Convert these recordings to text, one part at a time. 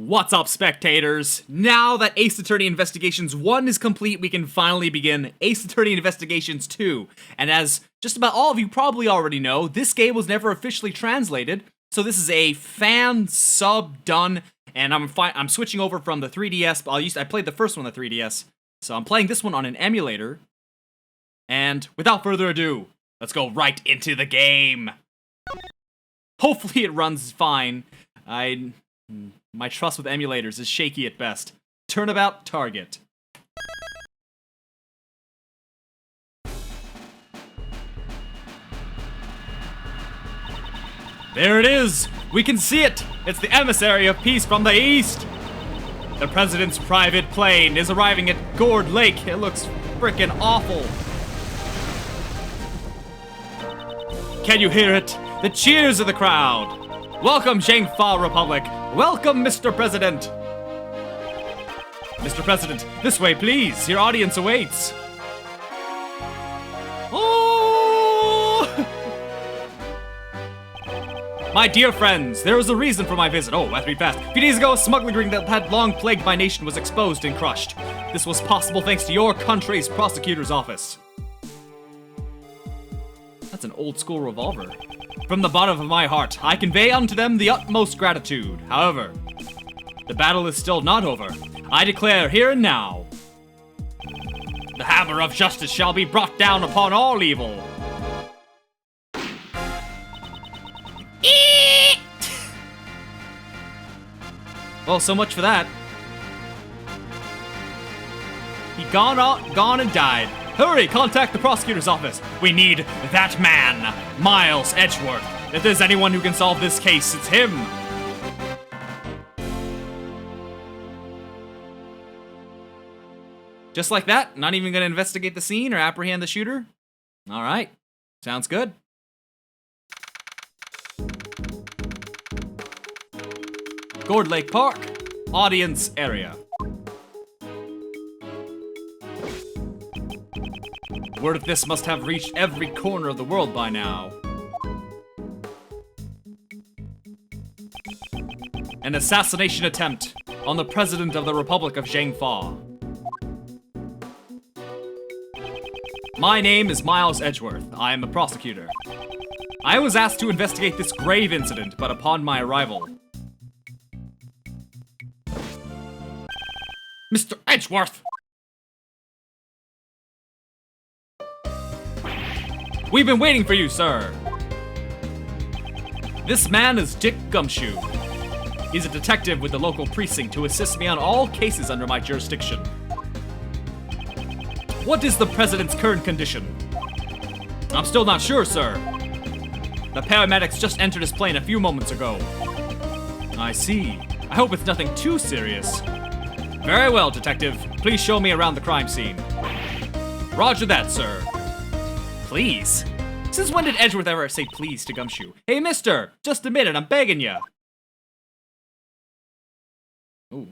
What's up, spectators? Now that Ace Attorney Investigations 1 is complete, we can finally begin Ace Attorney Investigations 2. And as just about all of you probably already know, this game was never officially translated, so this is a fan sub done, and I'm switching over from the 3DS, but I played the first one on the 3DS, so I'm playing this one on an emulator. And without further ado, let's go right into the game. Hopefully it runs fine. My trust with emulators is shaky at best. Turnabout Target. There it is! We can see it! It's the emissary of peace from the east! The president's private plane is arriving at Gourd Lake. It looks frickin' awful. Can you hear it? The cheers of the crowd! Welcome, Zhengfa Republic! Welcome, Mr. President! Mr. President, this way, please! Your audience awaits! Oh! My dear friends, there is a reason for my visit. Oh, I have to be fast. A few days ago, a smuggling ring that had long plagued my nation was exposed and crushed. This was possible thanks to your country's prosecutor's office. That's an old-school revolver. From the bottom of my heart, I convey unto them the utmost gratitude. However, the battle is still not over. I declare here and now, the hammer of justice shall be brought down upon all evil. Well, so much for that. He gone and died. Hurry, contact the prosecutor's office. We need that man, Miles Edgeworth. If there's anyone who can solve this case, it's him. Just like that? Not even gonna investigate the scene or apprehend the shooter? All right, sounds good. Gourd Lake Park, audience area. Word of this must have reached every corner of the world by now. An assassination attempt on the President of the Republic of Zhengfa. My name is Miles Edgeworth. I am a prosecutor. I was asked to investigate this grave incident, but upon my arrival... Mr. Edgeworth! We've been waiting for you, sir. This man is Dick Gumshoe. He's a detective with the local precinct who assists me on all cases under my jurisdiction. What is the president's current condition? I'm still not sure, sir. The paramedics just entered his plane a few moments ago. I see. I hope it's nothing too serious. Very well, detective. Please show me around the crime scene. Roger that, sir. Please? Since when did Edgeworth ever say please to Gumshoe? Hey, mister! Just a minute, I'm begging ya! Ooh.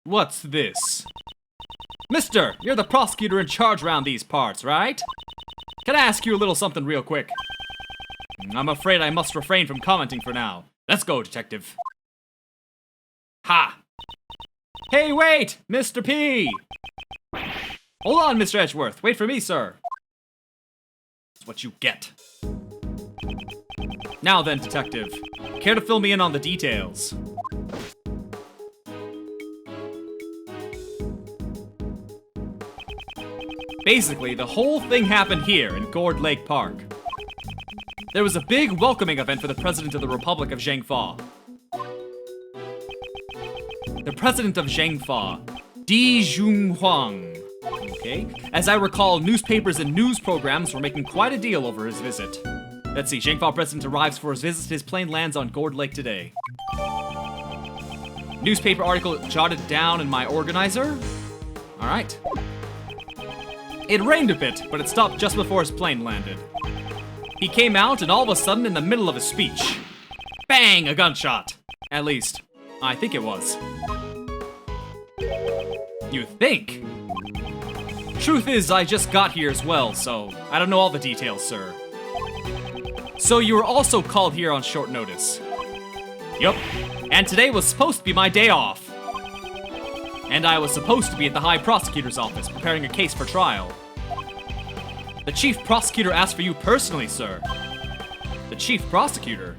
What's this? Mister, you're the prosecutor in charge around these parts, right? Can I ask you a little something real quick? I'm afraid I must refrain from commenting for now. Let's go, detective. Ha! Hey, wait! Mr. P! Hold on, Mr. Edgeworth. Wait for me, sir. What you get. Now then, detective, care to fill me in on the details? Basically, the whole thing happened here in Gourd Lake Park. There was a big welcoming event for the President of the Republic of Zhengfa. The President of Zhengfa, Di Junhuang. Okay. As I recall, newspapers and news programs were making quite a deal over his visit. Let's see, Zhengfa President arrives for his visit. His plane lands on Gourd Lake today. Newspaper article jotted down in my organizer. Alright. It rained a bit, but it stopped just before his plane landed. He came out, and all of a sudden, in the middle of his speech, bang! A gunshot. At least, I think it was. You think? Truth is, I just got here as well, so I don't know all the details, sir. So you were also called here on short notice. Yup, and today was supposed to be my day off. And I was supposed to be at the High Prosecutor's office preparing a case for trial. The Chief Prosecutor asked for you personally, sir. The Chief Prosecutor?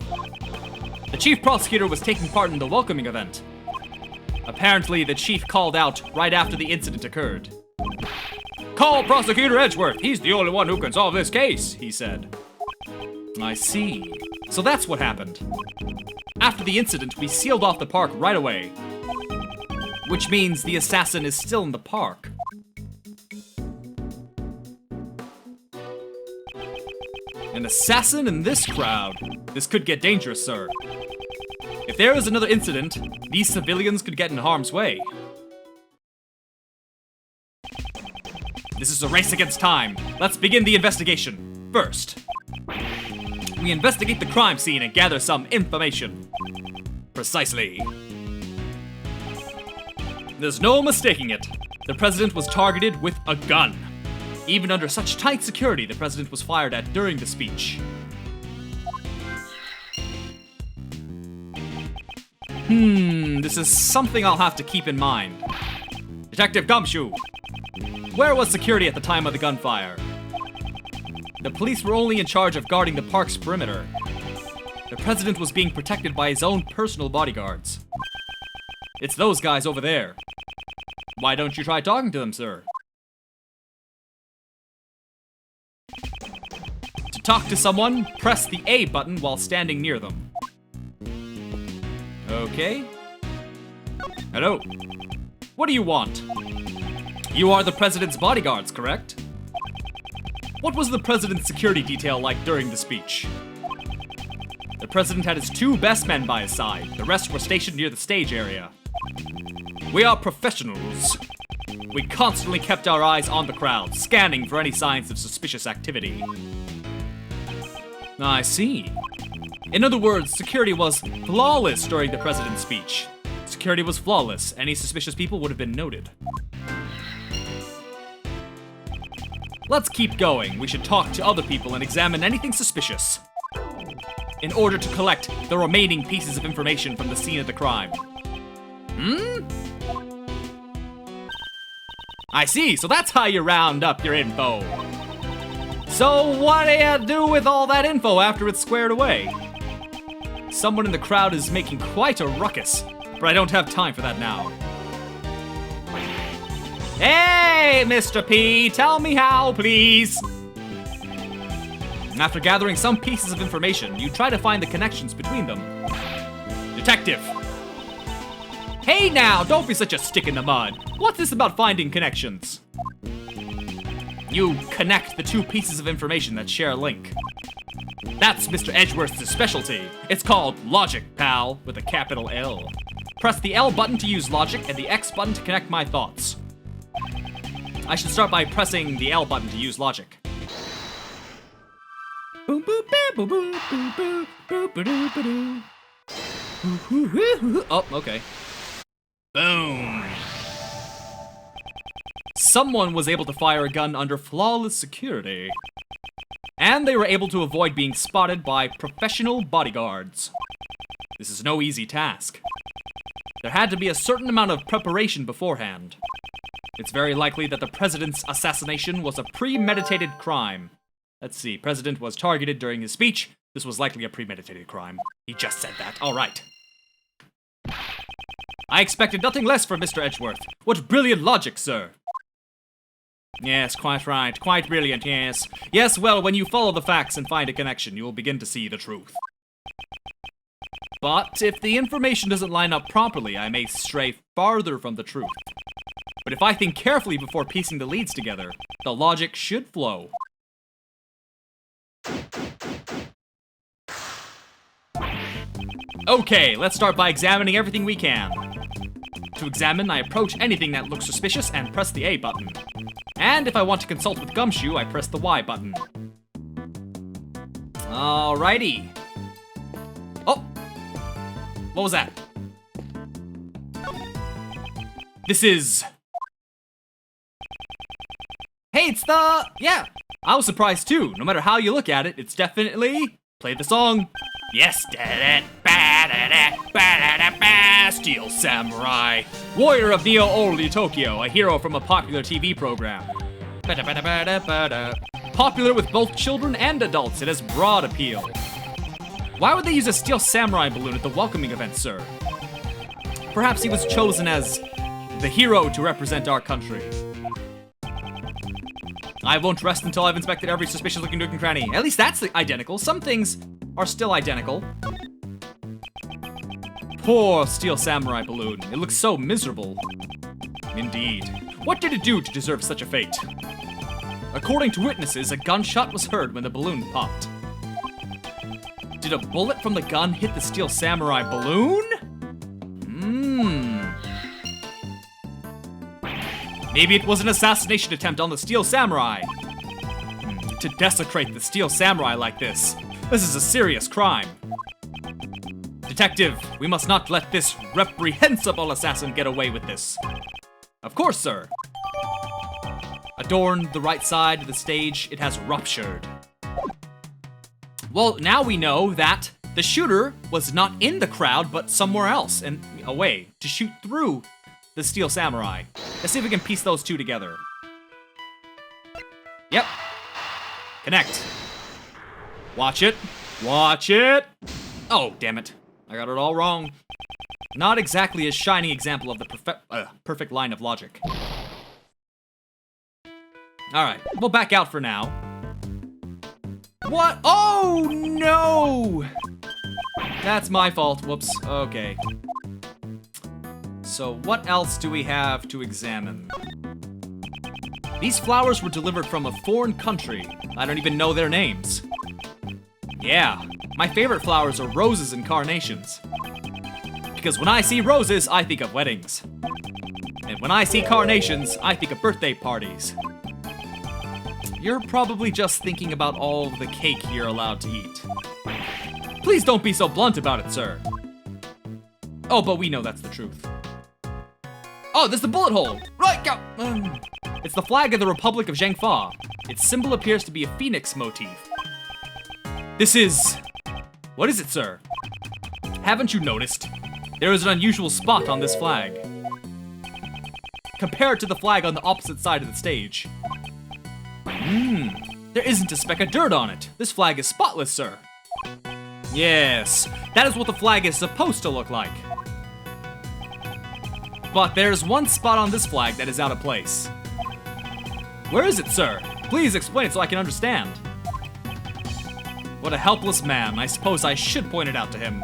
The Chief Prosecutor was taking part in the welcoming event. Apparently, the Chief called out right after the incident occurred. "Call Prosecutor Edgeworth, he's the only one who can solve this case," he said. I see. So that's what happened. After the incident, we sealed off the park right away. Which means the assassin is still in the park. An assassin in this crowd? This could get dangerous, sir. If there is another incident, these civilians could get in harm's way. This is a race against time. Let's begin the investigation. First, we investigate the crime scene and gather some information. Precisely. There's no mistaking it. The president was targeted with a gun. Even under such tight security, the president was fired at during the speech. This is something I'll have to keep in mind. Detective Gumshoe, where was security at the time of the gunfire? The police were only in charge of guarding the park's perimeter. The president was being protected by his own personal bodyguards. It's those guys over there. Why don't you try talking to them, sir? To talk to someone, press the A button while standing near them. Okay. Hello. What do you want? You are the president's bodyguards, correct? What was the president's security detail like during the speech? The president had his 2 best men by his side. The rest were stationed near the stage area. We are professionals. We constantly kept our eyes on the crowd, scanning for any signs of suspicious activity. I see. In other words, security was flawless during the president's speech. Security was flawless. Any suspicious people would have been noted. Let's keep going. We should talk to other people and examine anything suspicious in order to collect the remaining pieces of information from the scene of the crime. I see, so that's how you round up your info. So what do you do with all that info after it's squared away? Someone in the crowd is making quite a ruckus, but I don't have time for that now. Hey, Mr. P, tell me how, please. After gathering some pieces of information, you try to find the connections between them. Detective. Hey now, don't be such a stick in the mud. What's this about finding connections? You connect the 2 pieces of information that share a link. That's Mr. Edgeworth's specialty. It's called logic, pal, with a capital L. Press the L button to use logic and the X button to connect my thoughts. I should start by pressing the L button to use logic. Boom boom boom boom boom boom boom boom boom. Oh, okay. Boom. Someone was able to fire a gun under flawless security. And they were able to avoid being spotted by professional bodyguards. This is no easy task. There had to be a certain amount of preparation beforehand. It's very likely that the president's assassination was a premeditated crime. Let's see, president was targeted during his speech. This was likely a premeditated crime. He just said that, all right. I expected nothing less from Mr. Edgeworth. What brilliant logic, sir. Yes, quite right. Quite brilliant, yes. Yes, well, when you follow the facts and find a connection, you will begin to see the truth. But if the information doesn't line up properly, I may stray farther from the truth. But if I think carefully before piecing the leads together, the logic should flow. Okay, let's start by examining everything we can. To examine, I approach anything that looks suspicious and press the A button. And if I want to consult with Gumshoe, I press the Y button. Alrighty. Oh! What was that? This is... Hey, it's the... Yeah, I was surprised too. No matter how you look at it, it's definitely... Play the song. Yes, did it bad. Steel Samurai. Warrior of Neo-Old Tokyo, a hero from a popular TV program. Popular with both children and adults, it has broad appeal. Why would they use a Steel Samurai balloon at the welcoming event, sir? Perhaps he was chosen as the hero to represent our country. I won't rest until I've inspected every suspicious-looking nook and cranny. At least that's identical. Some things are still identical. Poor Steel Samurai balloon. It looks so miserable. Indeed. What did it do to deserve such a fate? According to witnesses, a gunshot was heard when the balloon popped. Did a bullet from the gun hit the Steel Samurai balloon? Maybe it was an assassination attempt on the Steel Samurai. To desecrate the Steel Samurai like this is a serious crime. Detective, we must not let this reprehensible assassin get away with this. Of course, sir. Adorned the right side of the stage, it has ruptured. Well, now we know that the shooter was not in the crowd, but somewhere else and away to shoot through the Steel Samurai. Let's see if we can piece those two together. Yep. Connect. Watch it. Watch it. Oh, damn it. I got it all wrong. Not exactly a shining example of the perfect line of logic. Alright, we'll back out for now. What? Oh, no! That's my fault. Whoops. Okay. So what else do we have to examine? These flowers were delivered from a foreign country. I don't even know their names. Yeah, my favorite flowers are roses and carnations. Because when I see roses, I think of weddings. And when I see carnations, I think of birthday parties. You're probably just thinking about all the cake you're allowed to eat. Please don't be so blunt about it, sir. Oh, but we know that's the truth. Oh, there's the bullet hole! Right, go! It's the flag of the Republic of Zhangfa. Its symbol appears to be a phoenix motif. This is... What is it, sir? Haven't you noticed? There is an unusual spot on this flag. Compare it to the flag on the opposite side of the stage. There isn't a speck of dirt on it. This flag is spotless, sir. Yes, that is what the flag is supposed to look like. But there's one spot on this flag that is out of place. Where is it, sir? Please explain it so I can understand. What a helpless man. I suppose I should point it out to him.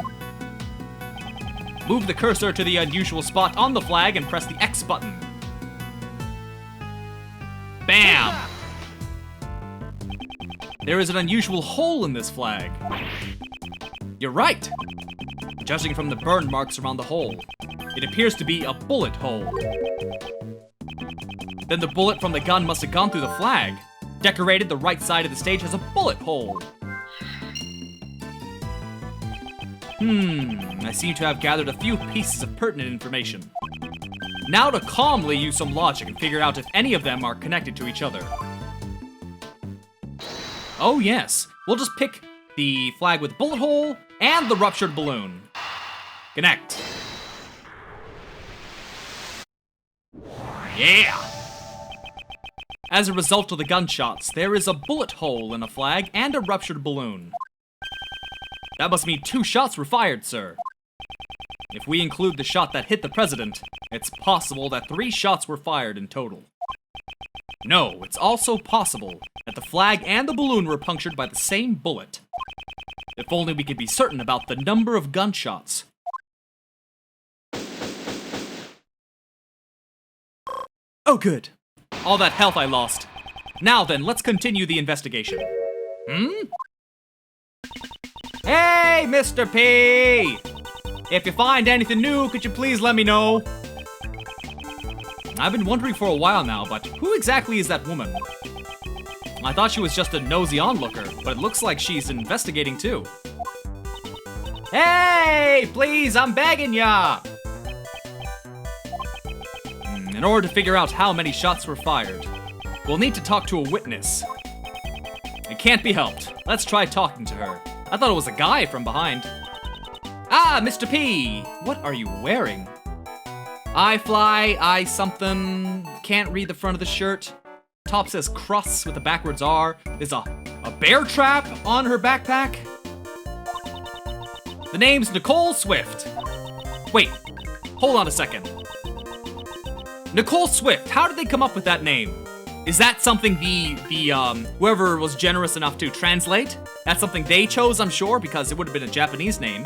Move the cursor to the unusual spot on the flag and press the X button. Bam! There is an unusual hole in this flag. You're right. Judging from the burn marks around the hole, it appears to be a bullet hole. Then the bullet from the gun must have gone through the flag, decorated the right side of the stage as a bullet hole. I seem to have gathered a few pieces of pertinent information. Now to calmly use some logic and figure out if any of them are connected to each other. Oh yes, we'll just pick the flag with the bullet hole and the ruptured balloon. Connect. Yeah! As a result of the gunshots, there is a bullet hole in a flag and a ruptured balloon. That must mean 2 shots were fired, sir. If we include the shot that hit the president, it's possible that 3 shots were fired in total. No, it's also possible that the flag and the balloon were punctured by the same bullet. If only we could be certain about the number of gunshots. Oh good. All that health I lost. Now then, let's continue the investigation. Hey, Mr. P! If you find anything new, could you please let me know? I've been wondering for a while now, but who exactly is that woman? I thought she was just a nosy onlooker, but it looks like she's investigating too. Hey, please, I'm begging ya! In order to figure out how many shots were fired, we'll need to talk to a witness. It can't be helped. Let's try talking to her. I thought it was a guy from behind. Ah, Mr. P! What are you wearing? I fly, I something, can't read the front of the shirt. Top says crusts with a backwards R. There's a bear trap on her backpack. The name's Nicole Swift. Wait, hold on a second. Nicole Swift, how did they come up with that name? Is that something the whoever was generous enough to translate? That's something they chose, I'm sure, because it would have been a Japanese name.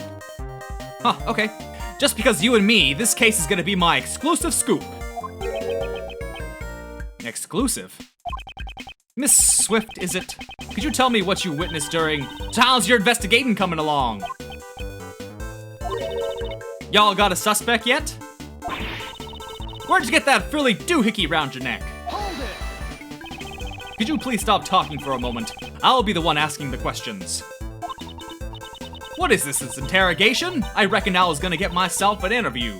Huh, okay. Just because you and me, this case is gonna be my exclusive scoop. Exclusive? Miss Swift, is it? Could you tell me what you witnessed during... So how's your investigating coming along? Y'all got a suspect yet? Where'd you get that frilly doohickey round your neck? Hold it! Could you please stop talking for a moment? I'll be the one asking the questions. What is this interrogation? I reckon I was gonna get myself an interview.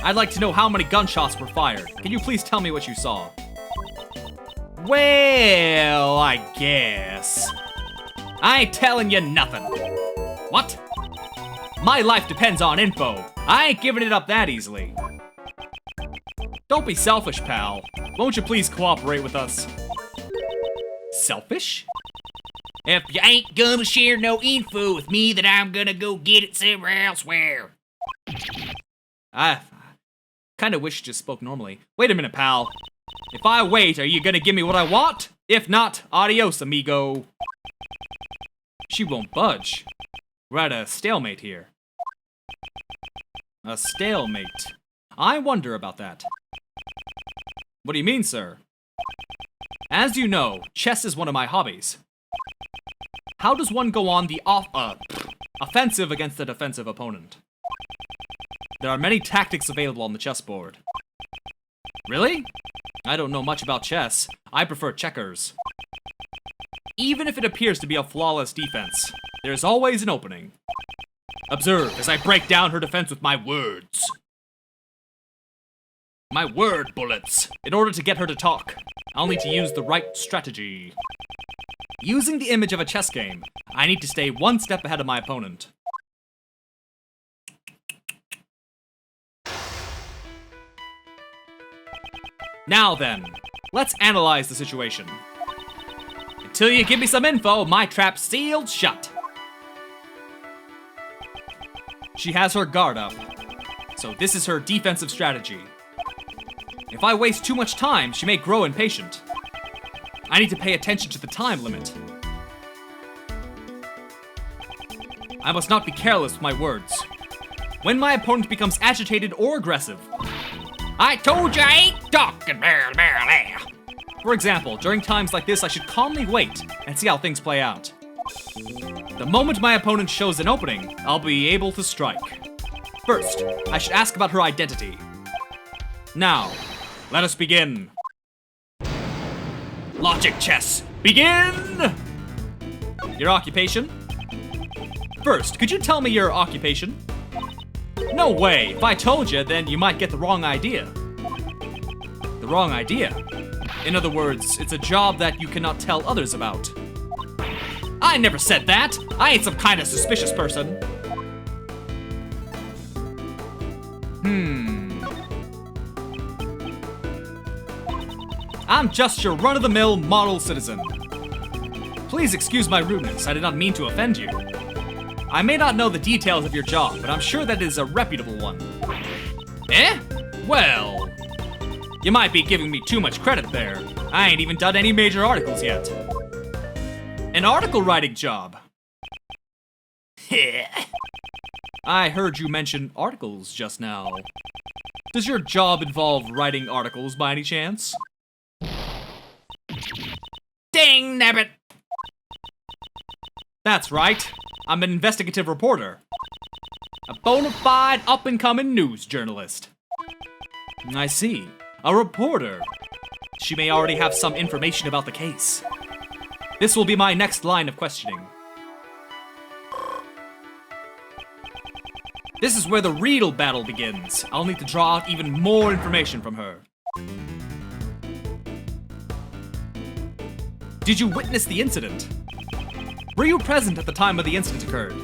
I'd like to know how many gunshots were fired. Can you please tell me what you saw? Well, I guess. I ain't telling you nothing. What? My life depends on info. I ain't giving it up that easily. Don't be selfish, pal. Won't you please cooperate with us? Selfish? If you ain't gonna share no info with me, then I'm gonna go get it somewhere elsewhere. I kinda wish you just spoke normally. Wait a minute, pal. If I wait, are you gonna give me what I want? If not, adios, amigo. She won't budge. We're at a stalemate here. A stalemate. I wonder about that. What do you mean, sir? As you know, chess is one of my hobbies. How does one go on the offensive against a defensive opponent? There are many tactics available on the chessboard. Really? I don't know much about chess. I prefer checkers. Even if it appears to be a flawless defense, there's always an opening. Observe as I break down her defense with my words. My word bullets. In order to get her to talk, I'll need to use the right strategy. Using the image of a chess game, I need to stay one step ahead of my opponent. Now then, let's analyze the situation. Until you give me some info, my trap's sealed shut. She has her guard up, so this is her defensive strategy. If I waste too much time, she may grow impatient. I need to pay attention to the time limit. I must not be careless with my words. When my opponent becomes agitated or aggressive, I told you I ain't talking. For example, during times like this, I should calmly wait and see how things play out. The moment my opponent shows an opening, I'll be able to strike. First, I should ask about her identity. Now, let us begin. Logic chess, begin! Your occupation? First, could you tell me your occupation? No way, if I told you, then you might get the wrong idea. The wrong idea? In other words, it's a job that you cannot tell others about. I never said that! I ain't some kind of suspicious person. I'm just your run-of-the-mill model citizen. Please excuse my rudeness, I did not mean to offend you. I may not know the details of your job, but I'm sure that it is a reputable one. Eh? Well, you might be giving me too much credit there. I ain't even done any major articles yet. An article writing job. I heard you mention articles just now. Does your job involve writing articles by any chance? Dang nabbit! That's right. I'm an investigative reporter. A bona fide up-and-coming news journalist. I see. A reporter. She may already have some information about the case. This will be my next line of questioning. This is where the real battle begins. I'll need to draw out even more information from her. Did you witness the incident? Were you present at the time of the incident occurred?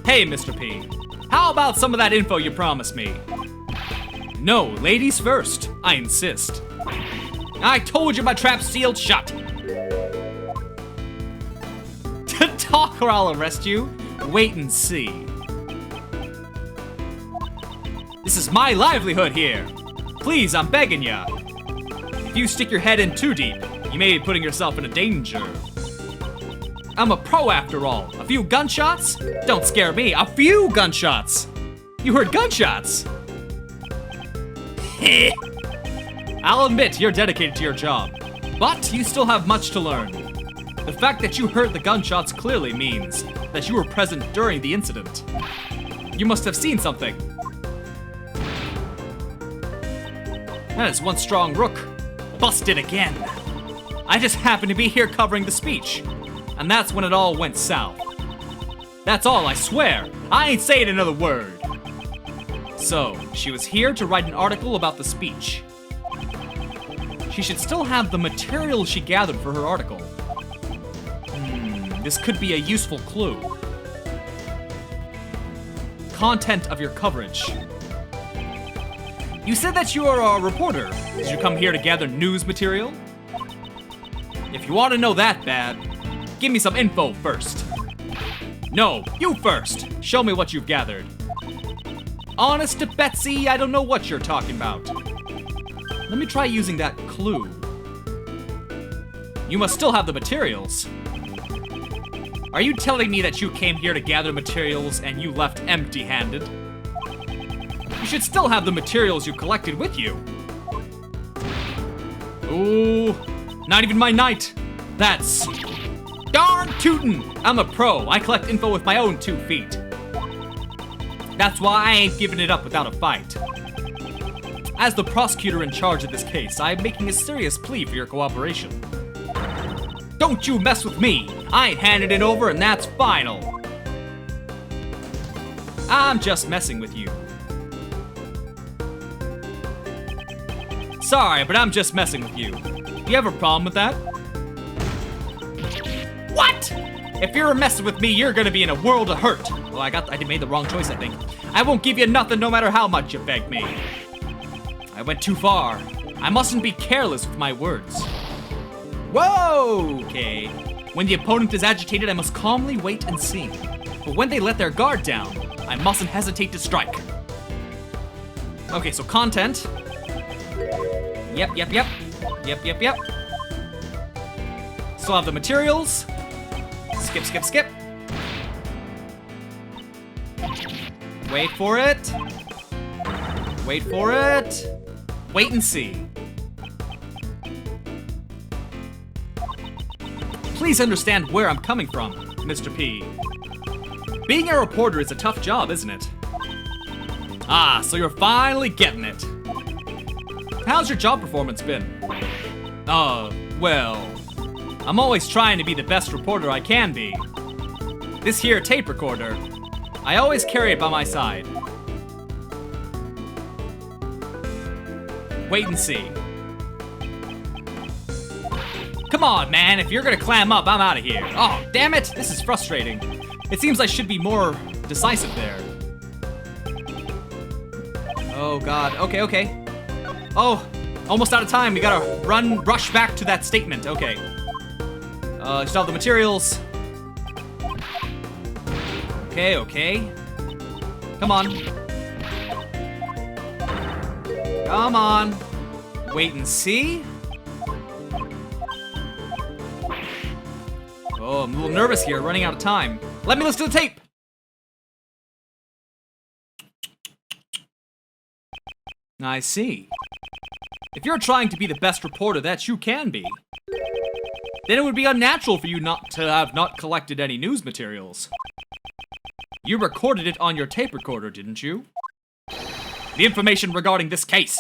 Hey, Mr. P, how about some of that info you promised me? No, ladies first, I insist. I told you my trap's sealed shut. Talk or I'll arrest you. Wait and see. This is my livelihood here. Please, I'm begging ya. If you stick your head in too deep, you may be putting yourself in a danger. I'm a pro after all. A few gunshots? Don't scare me. A few gunshots. You heard gunshots. I'll admit you're dedicated to your job, but you still have much to learn. The fact that you heard the gunshots clearly means that you were present during the incident. You must have seen something. That is one strong rook. Busted again. I just happened to be here covering the speech, and that's when it all went south. That's all, I swear. I ain't saying another word. So, she was here to write an article about the speech. She should still have the material she gathered for her article. This could be a useful clue. Content of your coverage. You said that you are a reporter. Did you come here to gather news material? If you want to know that bad, give me some info first. No, you first. Show me what you've gathered. Honest to Betsy, I don't know what you're talking about. Let me try using that clue. You must still have the materials. Are you telling me that you came here to gather materials and you left empty-handed? You should still have the materials you collected with you. Ooh, not even my night. That's darn tootin'. I'm a pro. I collect info with my own 2 feet. That's why I ain't giving it up without a fight. As the prosecutor in charge of this case, I'm making a serious plea for your cooperation. Don't you mess with me. I ain't handing it over, and that's final. I'm just messing with you. Sorry, but I'm just messing with you. You have a problem with that? What? If you're messing with me, you're gonna be in a world of hurt. Well, I made the wrong choice, I think. I won't give you nothing no matter how much you beg me. I went too far. I mustn't be careless with my words. Whoa! Okay. When the opponent is agitated, I must calmly wait and see. But when they let their guard down, I mustn't hesitate to strike. Okay, so content. Yep. Still have the materials. Skip. Wait for it. Wait and see. Please understand where I'm coming from, Mr. P. Being a reporter is a tough job, isn't it? Ah, so you're finally getting it. How's your job performance been? Well, I'm always trying to be the best reporter I can be. This here tape recorder, I always carry it by my side. Wait and see. Come on, man, if you're gonna clam up, I'm out of here. Oh, damn it, this is frustrating. It seems I should be more decisive there. Oh, God, okay. Oh, almost out of time. We gotta rush back to that statement, okay. Still have the materials. Okay. Come on. Wait and see. Oh, I'm a little nervous here, running out of time. Let me listen to the tape. I see. If you're trying to be the best reporter that you can be, then it would be unnatural for you not to have not collected any news materials. You recorded it on your tape recorder, didn't you? The information regarding this case.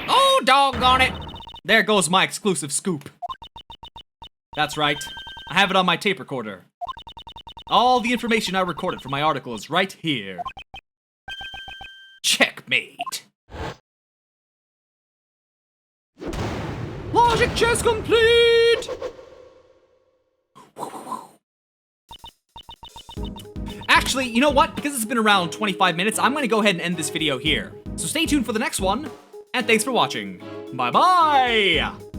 Oh, doggone it! There goes my exclusive scoop. That's right. I have it on my tape recorder. All the information I recorded for my article is right here. Checkmate. Logic chess complete! Actually, you know what? Because it's been around 25 minutes, I'm gonna go ahead and end this video here. So stay tuned for the next one, and thanks for watching. Bye-bye!